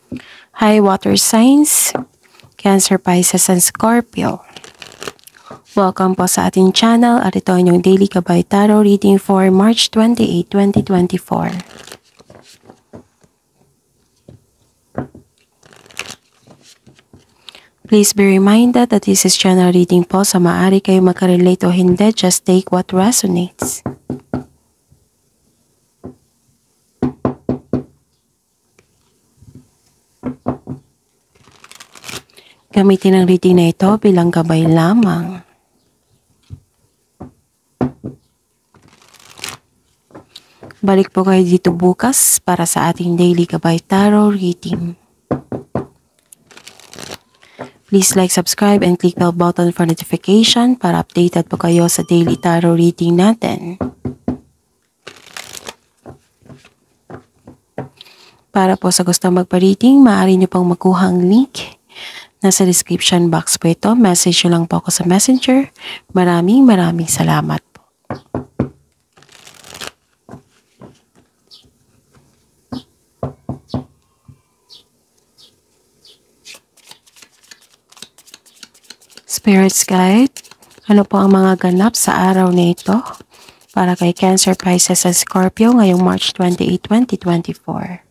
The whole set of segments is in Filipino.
Hi water signs, Cancer, Pisces, and Scorpio. Welcome po sa ating channel at ito ang inyong Daily Gabay Tarot reading for March 28, 2024. Please be reminded that this is general reading po, sa maaari kayo magka-relate o hindi, just take what resonates. Gamitin ang reading na ito bilang gabay lamang. Balik po kayo dito bukas para sa ating Daily Gabay Tarot reading. Please like, subscribe, and click bell button for notification para updated po kayo sa Daily Tarot reading natin. Para po sa gusto magpa-reading, maaari nyo pong makuha ang link. Nasa description box po ito. Message nyo lang po ako sa Messenger. Maraming salamat po. Spirits Guide, ano po ang mga ganap sa araw na ito para kay Cancer, Pisces, and Scorpio ngayong March 28, 2024?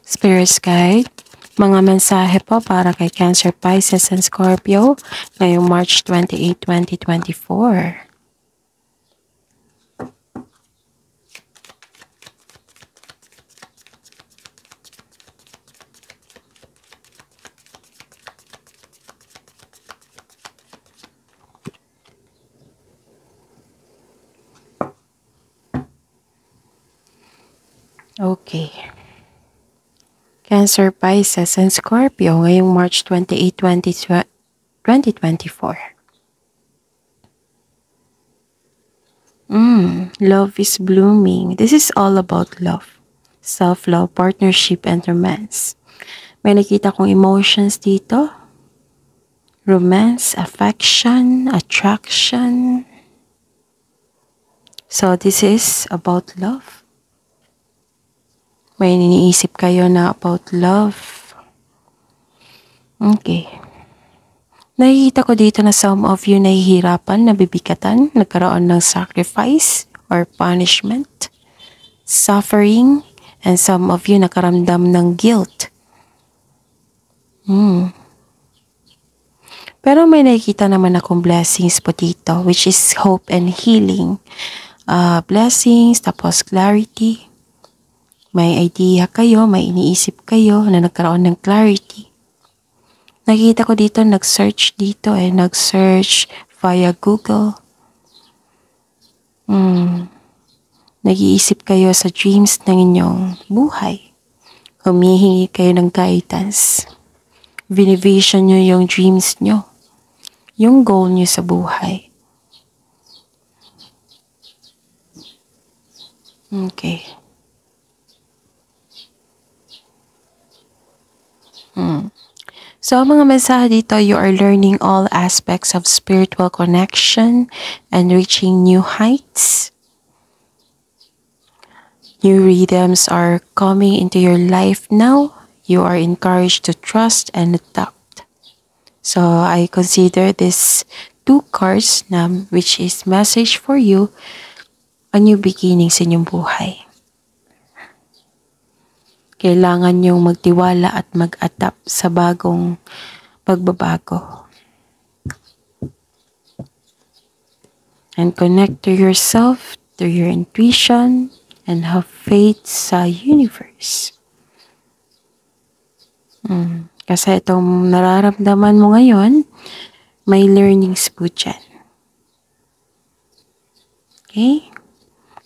Spirits Guide, mga mensahe po para kay Cancer, Pisces, and Scorpio ngayong March 28, 2024. Okay. Cancer, Pisces, and Scorpio ngayong March 28, 2024. Love is blooming. This is all about love. Self-love, partnership, and romance. May nakita kong emotions dito. Romance, affection, attraction. So this is about love. May iniisip kayo na about love. Okay. Nakikita ko dito na some of you nahihirapan, nabibigatan, nagkaroon ng sacrifice or punishment, suffering, and some of you nakaramdam ng guilt. Pero may nakikita naman akong blessings po dito, which is hope and healing. Blessings, tapos clarity. May idea kayo, may iniisip kayo na nagkaroon ng clarity. Nakita ko dito, nag-search dito nag-search via Google. Nag-iisip kayo sa dreams ng inyong buhay. Humihingi kayo ng guidance. Vinivision nyo yung dreams nyo. Yung goal nyo sa buhay. Okay. So, mga mensahe dito, you are learning all aspects of spiritual connection and reaching new heights. New rhythms are coming into your life now. You are encouraged to trust and adapt. So, I consider this two cards na which is message for you, a new beginning sa inyong buhay. Kailangan niyong magtiwala at mag-adapt sa bagong pagbabago. And connect to yourself, to your intuition, and have faith sa universe. Kasi itong nararamdaman mo ngayon, may learnings po dyan. Okay?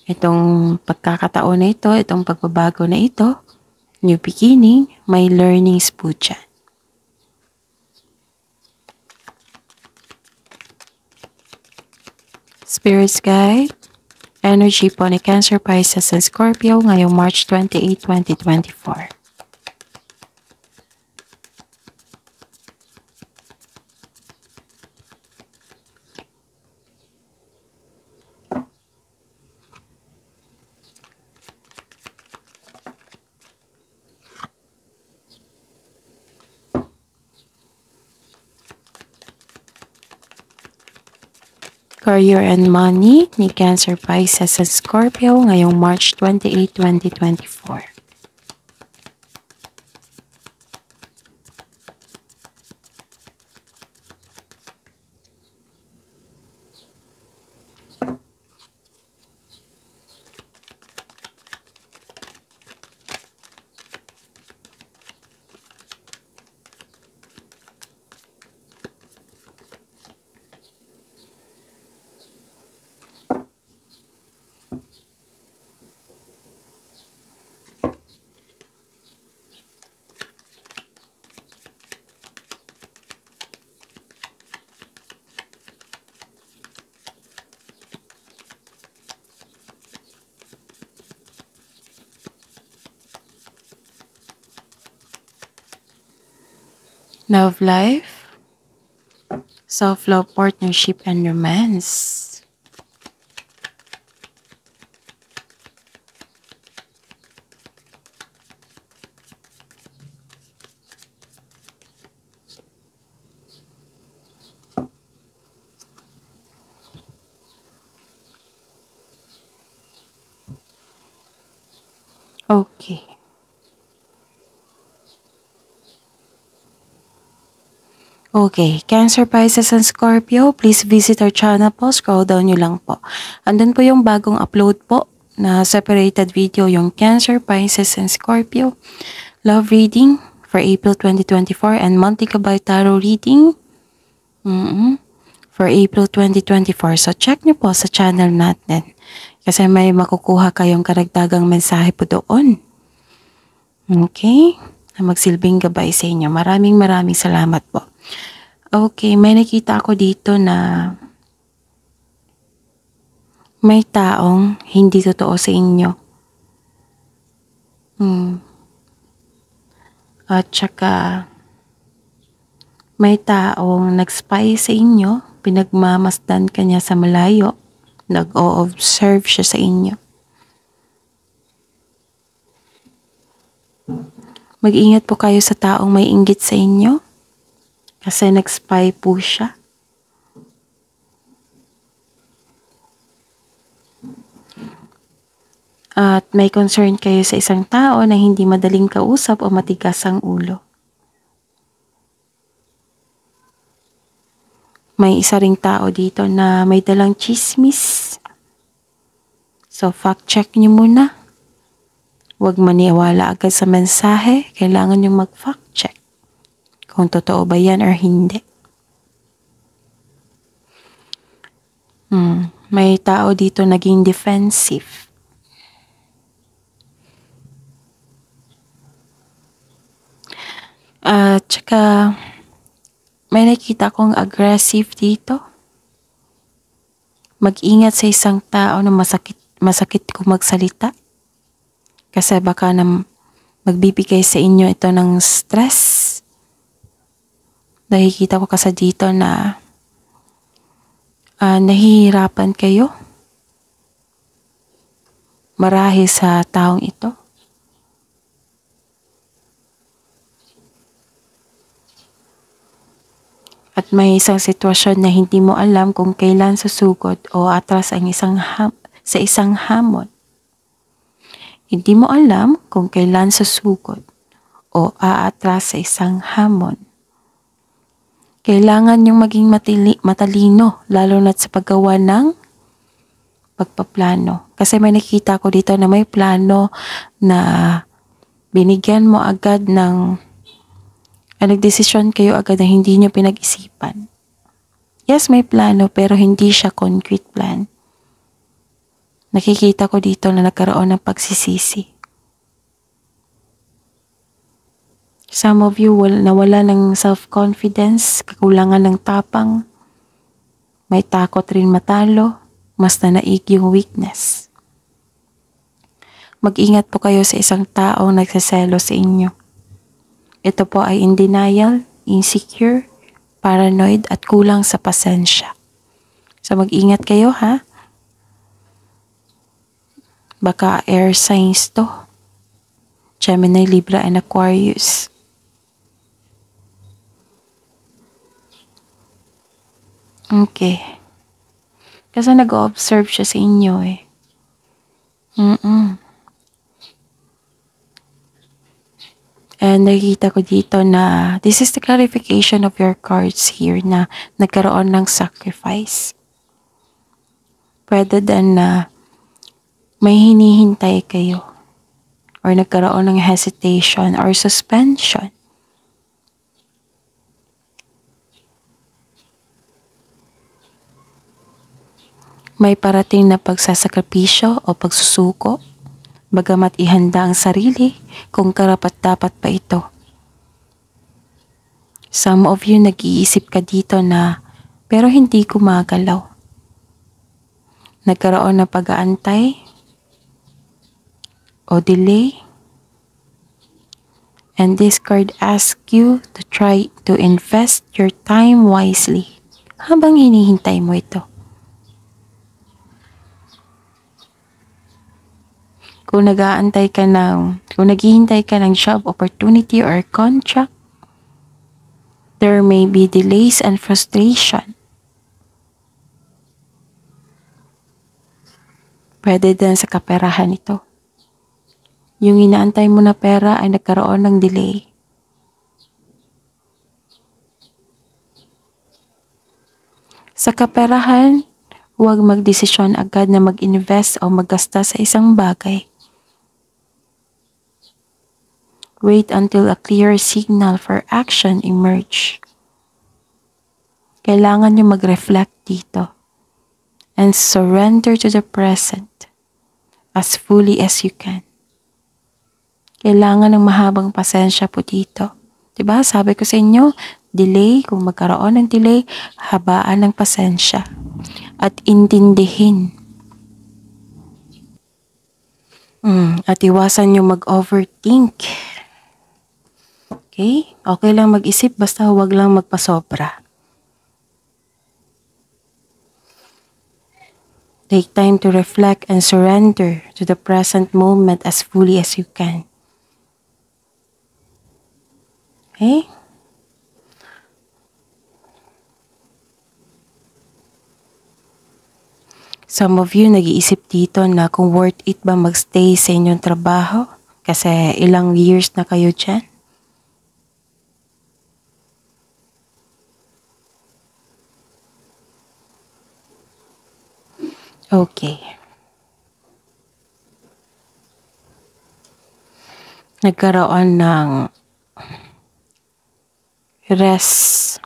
Itong pagkakataon na ito, itong pagbabago na ito, new beginning, may learnings po dyan. Spirits Guide, energy po ni Cancer, Pisces, and Scorpio ngayong March 28, 2024. Career and money ni Cancer, Pisces, and Scorpio ngayong March 28, 2024. Love life, self-love, partnership, and romance. Okay. Okay, Cancer, Pisces, and Scorpio, please visit our channel po. Scroll down nyo lang po. Andun po yung bagong upload po na separated video, yung Cancer, Pisces, and Scorpio. Love reading for April 2024 and monthly Kabay Tarot reading for April 2024. So check nyo po sa channel natin kasi may makukuha kayong karagdagang mensahe po doon. Okay? Na magsilbing gabay sa inyo. Maraming salamat po. Okay, may nakita ako dito na may taong hindi totoo sa inyo. At saka may taong nag-spy sa inyo, pinagmamasdan kanya sa malayo, nag-o-observe siya sa inyo. Mag-ingat po kayo sa taong may inggit sa inyo. Kasi nag-spy po siya. At may concern kayo sa isang tao na hindi madaling kausap o matigas ang ulo. May isa ring tao dito na may dalang chismis. So fact check nyo muna. Huwag maniwala agad sa mensahe. Kailangan nyo mag-fact check kung totoo ba yan or hindi. May tao dito naging defensive. At saka may nakita kong aggressive dito. Mag-ingat sa isang tao na masakit kung magsalita. Kasi baka magbibigay sa inyo ito ng stress. Nakikita ko kasi dito na nahihirapan kayo marahil sa taong ito. At may isang sitwasyon na hindi mo alam kung kailan susugod o atras ang sa isang hamon. Hindi mo alam kung kailan susugod o aatras sa isang hamon. Kailangan yung maging matalino, lalo na sa paggawa ng pagpaplano. Kasi may nakita ko dito na may plano na binigyan mo agad ng nagdesisyon kayo agad na hindi nyo pinag-isipan. Yes, may plano pero hindi siya concrete plan. Nakikita ko dito na nagkaroon ng pagsisisi. Some of you nawala ng self-confidence, kakulangan ng tapang, may takot rin matalo, mas nanaig yung weakness. Mag-ingat po kayo sa isang taong nagsaselo sa inyo. Ito po ay in denial, insecure, paranoid at kulang sa pasensya. So mag-ingat kayo ha. Baka air signs to. Gemini, Libra, and Aquarius. Okay. Kasi nag-observe siya sa inyo eh. And nakikita ko dito na this is the clarification of your cards here na nagkaroon ng sacrifice. Pwede din na may hinihintay kayo or nagkaroon ng hesitation or suspension. May parating na pagsasakripisyo o pagsusuko, bagamat ihanda ang sarili kung karapat-dapat pa ito. Some of you nag-iisip ka dito na pero hindi gumagalaw. Nagkaroon ng pag-aantay o delay. And this card asks you to try to invest your time wisely habang hinihintay mo ito. Kung naghihintay ka ng job opportunity or contract, there may be delays and frustration. Pwede din sa kaperahan ito. Yung inaantay mo na pera ay nagkaroon ng delay. Sa kaperahan, huwag magdesisyon agad na mag-invest o maggasta sa isang bagay. Wait until a clear signal for action emerge. Kailangan nyo mag-reflect dito and surrender to the present as fully as you can. Kailangan ng mahabang pasensya po dito. Diba? Sabi ko sa inyo, delay, kung magkaroon ng delay, habaan ng pasensya at intindihin. At iwasan nyo mag-overthink. Okay? Okay lang mag-isip, basta huwag lang magpasobra. Take time to reflect and surrender to the present moment as fully as you can. Okay? Some of you nag-iisip dito na kung worth it ba magstay sa inyong trabaho kasi ilang years na kayo dyan. Okay. Nagkaroon ng rest,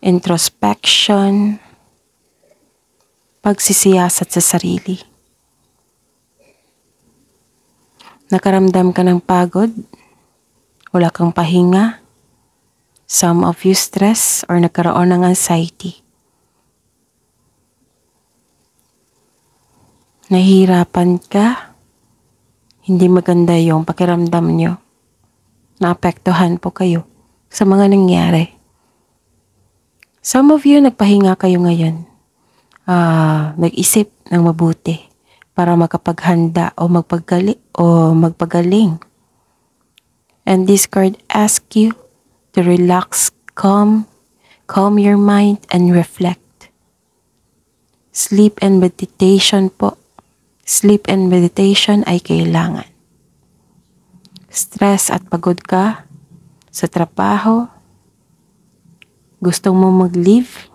introspection, pagsisiyasat sa sarili. Nakaramdam ka ng pagod, wala kang pahinga, some of you stress or nagkaroon ng anxiety. Nahihirapan ka, hindi maganda yung pakiramdam nyo. Naapektuhan po kayo sa mga nangyari. Some of you nagpahinga kayo ngayon. Nag-isip ng mabuti para makapaghanda o magpagaling. And this card asks you to relax, calm your mind and reflect. Sleep and meditation po. Sleep and meditation ay kailangan. Stress at pagod ka sa trabaho, gusto mo mag-leave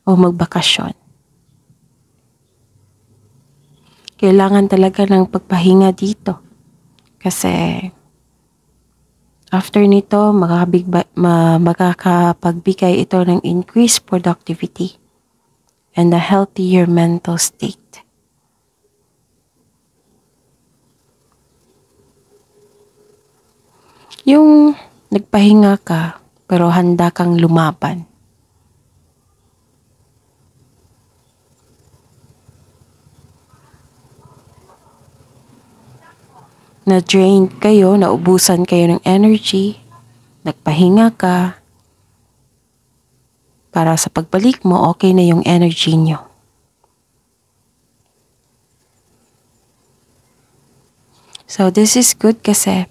o magbakasyon. kailangan talaga ng pagpahinga dito. Kasi after nito, makakapagbigay ito ng increased productivity and a healthier mental state. Yung nagpahinga ka pero handa kang lumaban. Na-drained kayo, naubusan kayo ng energy, nagpahinga ka, para sa pagbalik mo, okay na yung energy nyo. So this is good kasi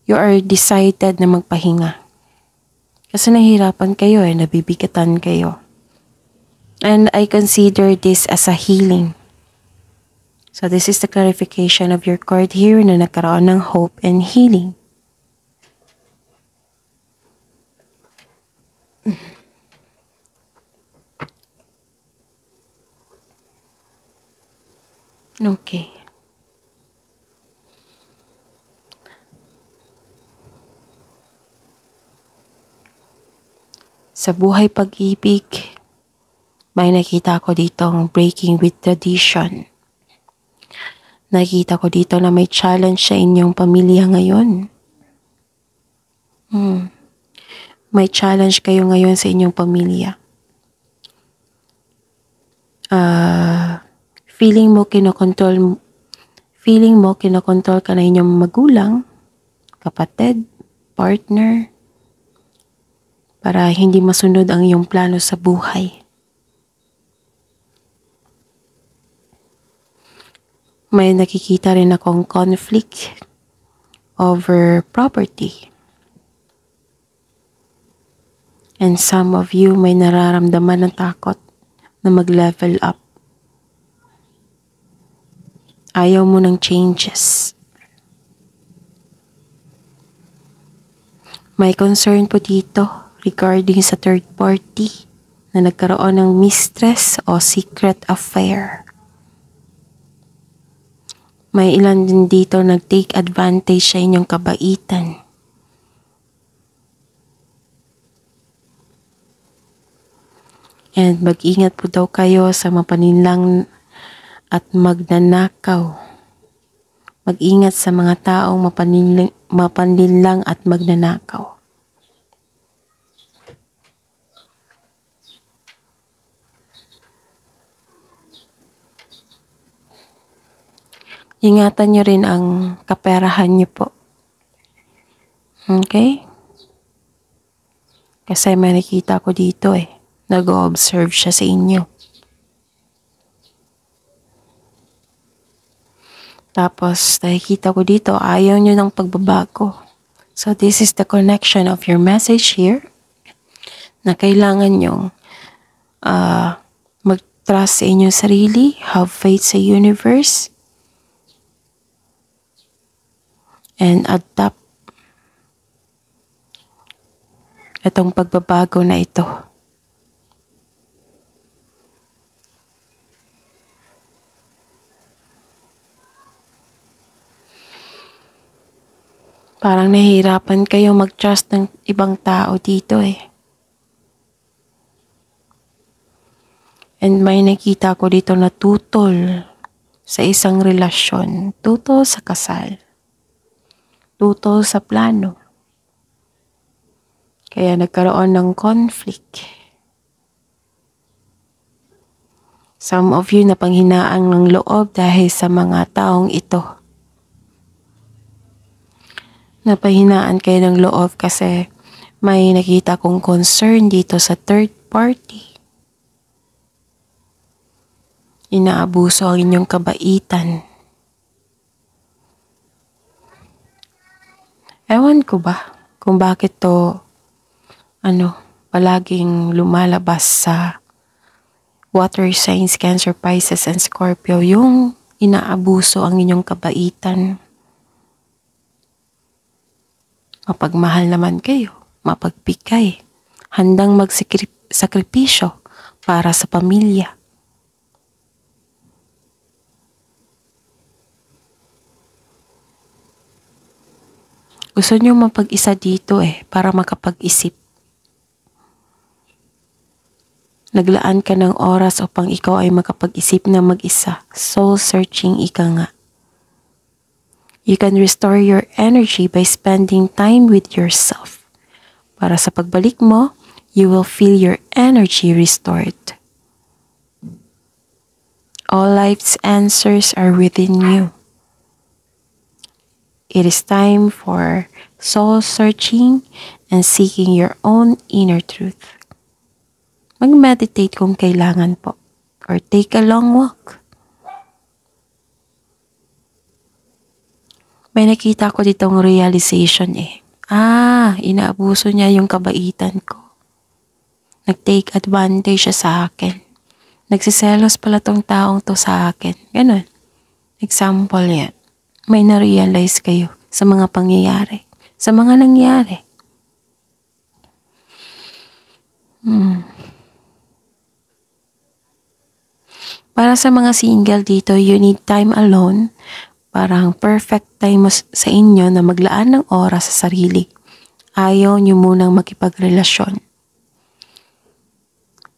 you are decided na magpahinga. Kasi nahihirapan kayo nabibigatan kayo. And I consider this as a healing. So this is the clarification of your card here na nagkaroon ng hope and healing. Okay. Sa buhay pag-ibig, may nakita ko ditong breaking with tradition. Nakita ko dito na may challenge sa inyong pamilya ngayon. May challenge kayo ngayon sa inyong pamilya. Feeling mo kinokontrol ka na inyong magulang, kapatid, partner, para hindi masunod ang iyong plano sa buhay. May nakikita rin akong conflict over property. And some of you may nararamdaman ng takot na mag-level up. Ayaw mo ng changes. May concern po dito regarding sa third party na nagkaroon ng mistress o secret affair. May ilan din dito nag-take advantage sa inyong kabaitan. And mag-ingat po daw kayo sa mapaninlang at magnanakaw. Mag-ingat sa mga taong mapaninlang at magnanakaw. Ingatan nyo rin ang kaperahan nyo po. Okay? Kasi may nakita ko dito nag-o-observe siya sa inyo. Tapos nakikita ko dito, ayaw nyo ng pagbabago. So this is the connection of your message here na kailangan nyong mag-trust sa inyong sarili, have faith sa universe, and adapt itong pagbabago na ito. Parang nahihirapan kayo mag-trust ng ibang tao dito And may nakita ko dito na tutol sa isang relasyon, tutol sa kasal, tutol sa plano. Kaya nagkaroon ng conflict. Some of you napanghinaan ng loob dahil sa mga taong ito. Napahinaan kayo ng loob kasi may nakita kong concern dito sa third party. Inaabuso ang inyong kabaitan. Ewan ko ba kung bakit to palaging lumalabas sa water signs, Cancer, Pisces, and Scorpio, yung inaabuso ang inyong kabaitan. Mapagmahal naman kayo, mapagpikay, handang magsakripisyo para sa pamilya. Gusto niyo mapag-isa dito para makapag-isip. Naglaan ka ng oras upang ikaw ay makapag-isip na mag-isa. Soul searching ika nga. You can restore your energy by spending time with yourself. Para sa pagbalik mo, you will feel your energy restored. All life's answers are within you. It is time for soul searching and seeking your own inner truth. Mag-meditate kung kailangan po, or take a long walk. May nakita ko ditong realization inaabuso niya yung kabaitan ko. Nag-take advantage siya sa akin. Nagsiselos pala tong taong to sa akin. Ganun. Example yan. May na-realize kayo sa mga pangyayari, sa mga nangyari. Para sa mga single dito, you need time alone. Parang perfect time sa inyo na maglaan ng oras sa sarili. Ayaw nyo munang makipagrelasyon.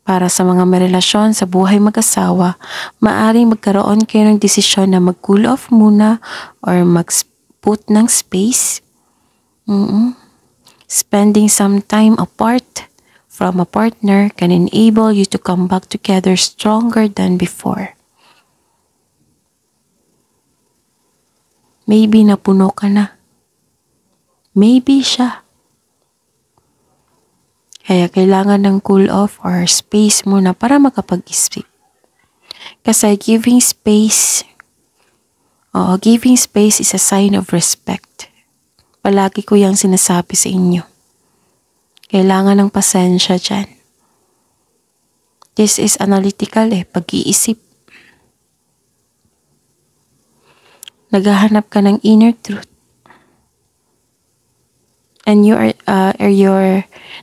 Para sa mga may relasyon sa buhay mag-asawa, maaring magkaroon kayo ng desisyon na mag-cool off muna or mag-put ng space. Spending some time apart from a partner can enable you to come back together stronger than before. Maybe napuno ka na. Maybe siya. Kaya kailangan ng cool off or space muna para makapag-isip. Kasi giving space is a sign of respect. Palagi ko yung sinasabi sa inyo. Kailangan ng pasensya dyan. This is analytical pag-iisip. Naghahanap ka ng inner truth. And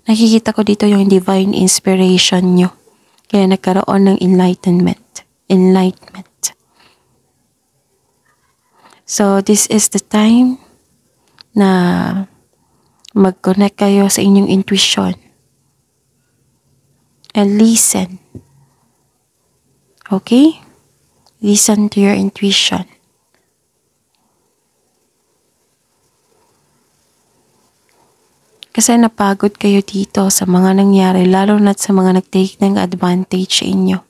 nakikita ko dito yung divine inspiration nyo. Kaya nagkaroon ng enlightenment. So, this is the time na mag-connect kayo sa inyong intuition. And listen. Okay? Listen to your intuition. Kasi napagod kayo dito sa mga nangyari, lalo na sa mga nag-take ng advantage sa inyo.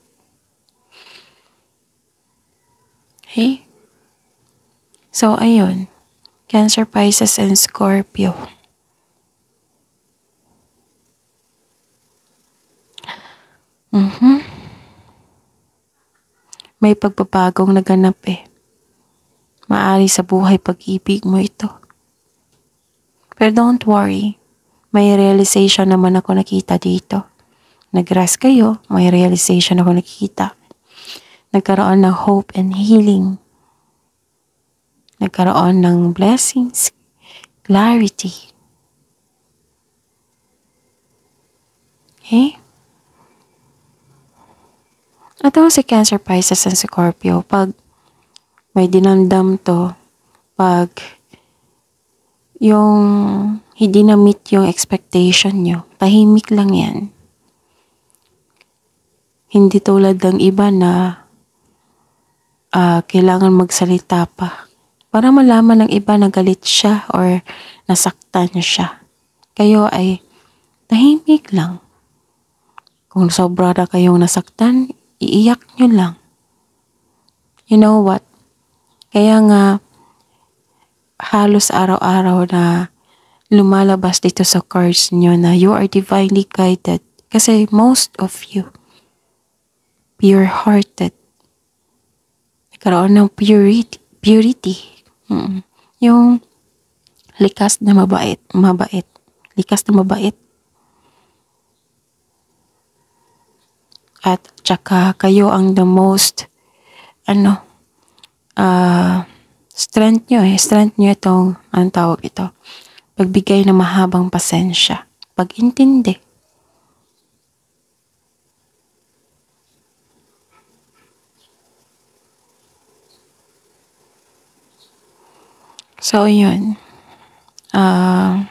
Okay? So, ayun. Cancer, Pisces, and Scorpio. May pagbabagong naganap Maari sa buhay pag-ibig mo ito. Pero don't worry. May realization naman ako nakita dito. Nag-rest kayo, may realization ako nakita. Nagkaroon ng hope and healing. Nagkaroon ng blessings, clarity. Okay? Ito si Cancer, Pisces, and Scorpio. Pag may dinamdam to, pag yung hindi na-meet yung expectation nyo, tahimik lang yan. Hindi tulad ng iba na kailangan magsalita pa para malaman ng iba na galit siya or nasaktan siya. Kayo ay tahimik lang. Kung sobra na kayong nasaktan, iiyak nyo lang. You know what? Kaya nga halos araw-araw na lumalabas dito sa cards nyo na you are divinely guided. Kasi most of you, pure-hearted. Nagkaroon ng purity. Yung likas na mabait. Likas na mabait. At tsaka kayo ang the most, strength nyo itong, anong tawag ito? Pagbigay ng mahabang pasensya. Pag-intindi. So, yun. Uh,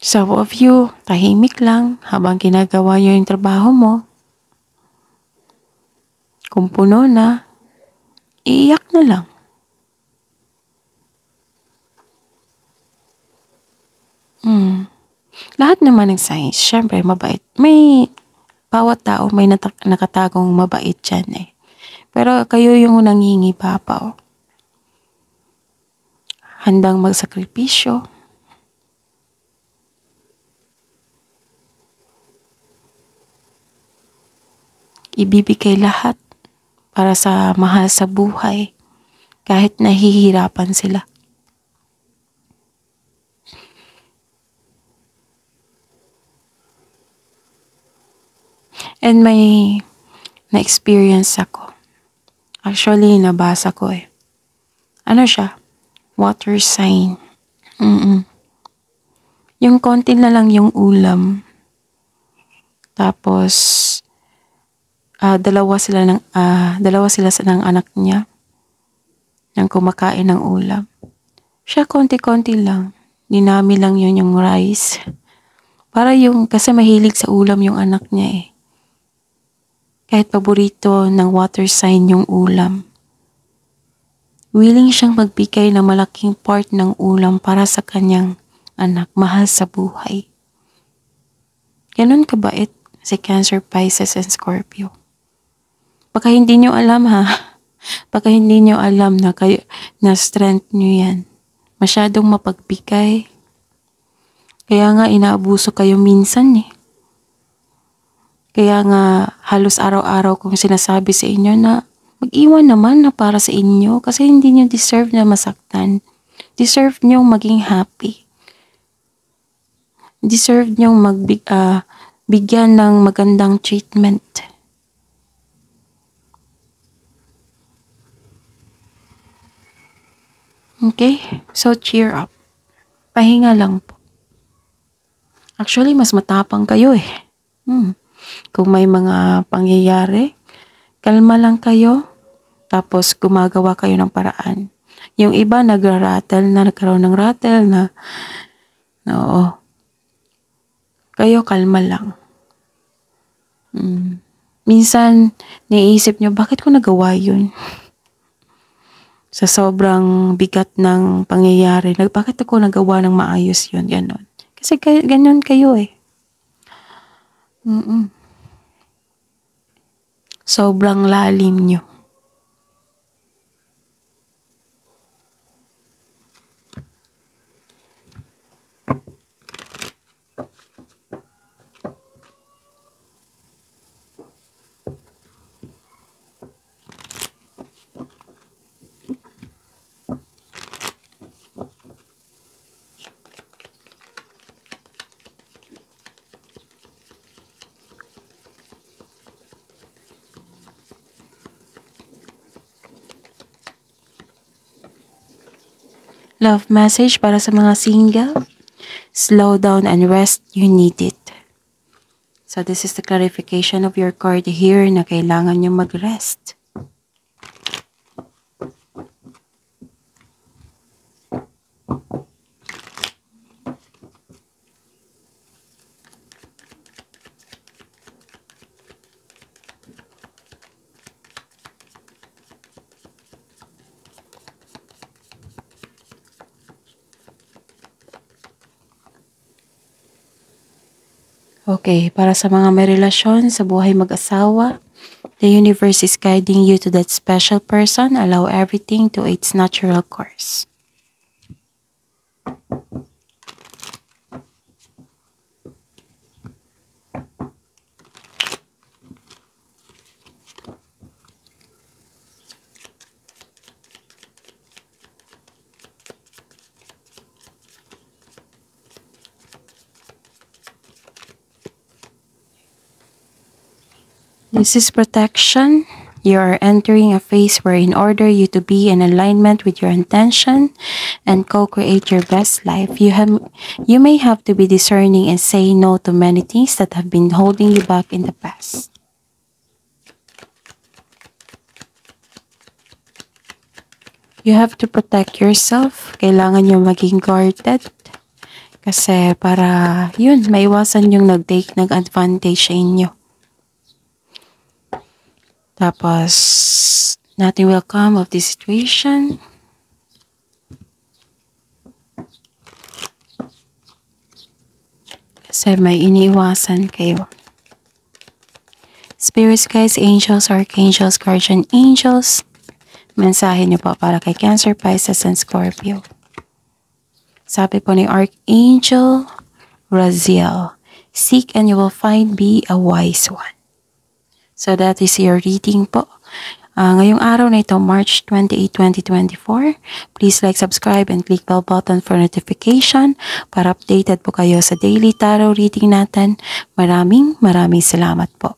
some of you, tahimik lang habang ginagawa nyo yung trabaho mo. Kung puno na, iiyak na lang. Lahat naman ng signs, syempre mabait. Bawat tao may nakatagong mabait dyan eh. Pero kayo yung nangingi papaw. Handang magsakripisyo. Ibibigay lahat para sa mahal sa buhay kahit nahihirapan sila. And may na-experience ako. Actually, nabasa ko eh. Ano siya? Water sign. Yung konti na lang yung ulam. Tapos, dalawa sila ng anak niya nang kumakain ng ulam. Siya konti-konti lang. Dinami lang yun yung rice. Kasi mahilig sa ulam yung anak niya eh. Kahit paborito ng water sign yung ulam. Willing siyang magbigay ng malaking part ng ulam para sa kanyang anak, mahal sa buhay. Ganon kabait si Cancer, Pisces, and Scorpio. Baka hindi nyo alam ha. Baka hindi nyo alam na strength nyo yan. Masyadong mapagbigay. Kaya nga inaabuso kayo minsan eh. Kaya nga halos araw-araw kong sinasabi sa inyo na mag-iwan naman na para sa inyo kasi hindi nyo deserve na masaktan. Deserve nyo maging happy. Deserve nyo bigyan ng magandang treatment. Okay? So cheer up. Pahinga lang po. Actually, mas matapang kayo eh. Kung may mga pangyayari, kalma lang kayo, tapos gumagawa kayo ng paraan. Yung iba nagkaroon ng rattle na, oo. Kayo kalma lang. Minsan, naisip nyo, bakit ko nagawa yun? Sa sobrang bigat ng pangyayari, bakit ako nagawa ng maayos yun? Ganon. Kasi ganon kayo eh. Sobrang lalim nyo. Love message para sa mga single. Slow down and rest, you need it. So this is the clarification of your card here na kailangan nyo mag-rest. Okay, para sa mga may relasyon sa buhay mag-asawa, the universe is guiding you to that special person. Allow everything to its natural course. This is protection. You are entering a phase where in order you to be in alignment with your intention and co-create your best life, you may have to be discerning and say no to many things that have been holding you back in the past. You have to protect yourself. Kailangan nyo maging guarded. Kasi para, yun, maiwasan yung nag-take ng advantage sa inyo. Tapos, nothing will come of this situation. Kasi may iniiwasan kayo. Spirits, guys, angels, archangels, guardian angels. Mensahe niyo po para kay Cancer, Pisces, and Scorpio. Sabi po ni Archangel Raziel, seek and you will find, be a wise one. So that is your reading po. Ngayong araw na ito, March 28, 2024. Please like, subscribe, and click bell button for notification para updated po kayo sa daily tarot reading natin. Maraming salamat po.